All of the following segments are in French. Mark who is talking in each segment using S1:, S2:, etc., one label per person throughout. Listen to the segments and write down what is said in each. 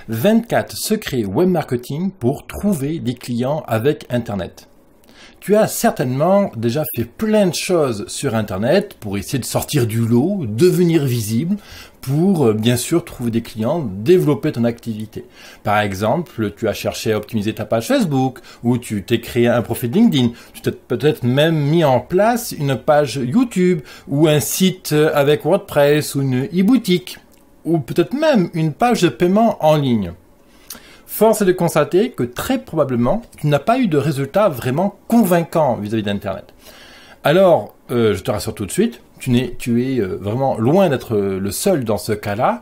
S1: 24 secrets web marketing pour trouver des clients avec Internet. Tu as certainement déjà fait plein de choses sur Internet pour essayer de sortir du lot, devenir visible, pour bien sûr trouver des clients, développer ton activité. Par exemple, tu as cherché à optimiser ta page Facebook, ou tu t'es créé un profil LinkedIn, tu t'es peut-être même mis en place une page YouTube, ou un site avec WordPress, ou une e-boutique, ou peut-être même une page de paiement en ligne. Force est de constater que très probablement, tu n'as pas eu de résultats vraiment convaincants vis-à-vis d'Internet. Alors, je te rassure tout de suite, tu es vraiment loin d'être le seul dans ce cas-là.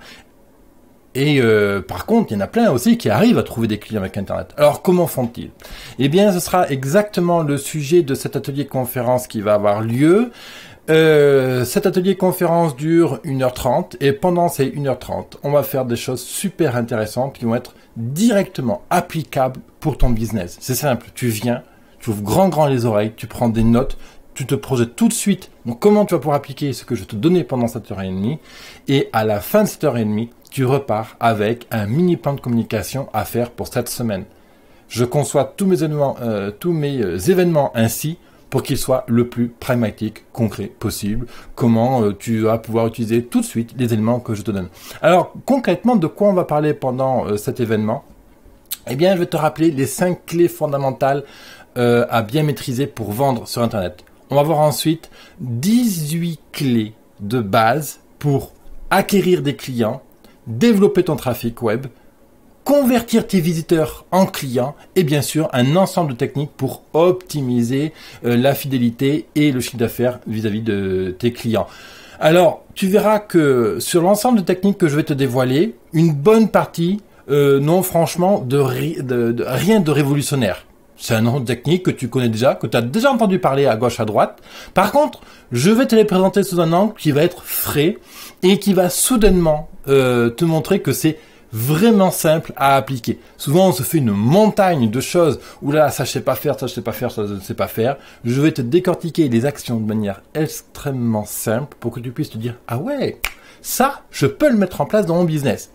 S1: Et par contre, il y en a plein aussi qui arrivent à trouver des clients avec Internet. Alors, comment font-ils? Eh bien, ce sera exactement le sujet de cet atelier conférence qui va avoir lieu. Cet atelier conférence dure 1h30 et pendant ces 1h30, on va faire des choses super intéressantes qui vont être directement applicables pour ton business. C'est simple, tu viens, tu ouvres grand les oreilles, tu prends des notes, tu te projettes tout de suite. Donc comment tu vas pouvoir appliquer ce que je vais te donner pendant cette heure et demie, et à la fin de cette heure et demie, tu repars avec un mini plan de communication à faire pour cette semaine. Je conçois tous mes événements ainsi pour qu'ils soient le plus pragmatique, concret possible. Comment tu vas pouvoir utiliser tout de suite les éléments que je te donne. Alors, concrètement, de quoi on va parler pendant cet événement? Eh bien, je vais te rappeler les 5 clés fondamentales à bien maîtriser pour vendre sur Internet. On va voir ensuite 18 clés de base pour acquérir des clients, développer ton trafic web, convertir tes visiteurs en clients et bien sûr un ensemble de techniques pour optimiser la fidélité et le chiffre d'affaires vis-à-vis de tes clients. Alors, tu verras que sur l'ensemble de techniques que je vais te dévoiler, une bonne partie n'ont franchement rien de révolutionnaire. C'est un nombre de techniques que tu connais déjà, que tu as déjà entendu parler à gauche, à droite. Par contre, je vais te les présenter sous un angle qui va être frais et qui va soudainement te montrer que c'est vraiment simple à appliquer. Souvent, on se fait une montagne de choses où là, ça je sais pas faire, ça je sais pas faire, ça je ne sais pas faire. Je vais te décortiquer les actions de manière extrêmement simple pour que tu puisses te dire « Ah ouais, ça, je peux le mettre en place dans mon business ».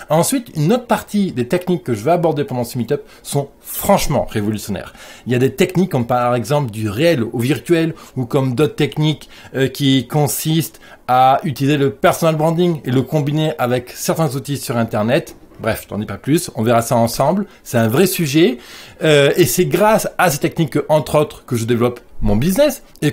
S1: Ensuite, une autre partie des techniques que je vais aborder pendant ce meet-up sont franchement révolutionnaires. Il y a des techniques comme par exemple du réel au virtuel ou comme d'autres techniques qui consistent à utiliser le personal branding et le combiner avec certains outils sur Internet. Bref, je t'en dis pas plus, on verra ça ensemble. C'est un vrai sujet et c'est grâce à ces techniques, entre autres, que je développe mon business et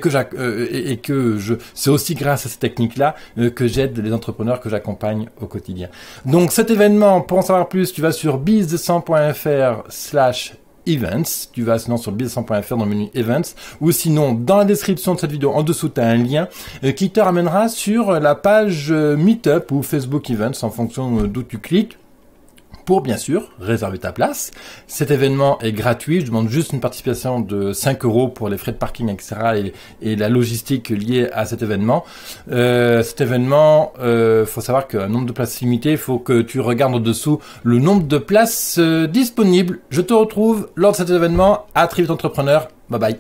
S1: c'est aussi grâce à ces techniques-là que j'aide les entrepreneurs que j'accompagne au quotidien. Donc cet événement, pour en savoir plus, tu vas sur business100.fr/events. Tu vas sinon sur business100.fr dans le menu events ou sinon dans la description de cette vidéo en dessous tu as un lien qui te ramènera sur la page Meetup ou Facebook Events en fonction d'où tu cliques, pour bien sûr réserver ta place. Cet événement est gratuit, je demande juste une participation de 5 € pour les frais de parking, etc. et la logistique liée à cet événement. Cet événement, faut savoir qu'un nombre de places limité, il faut que tu regardes en dessous le nombre de places disponibles. Je te retrouve lors de cet événement. À très vite entrepreneur, bye bye.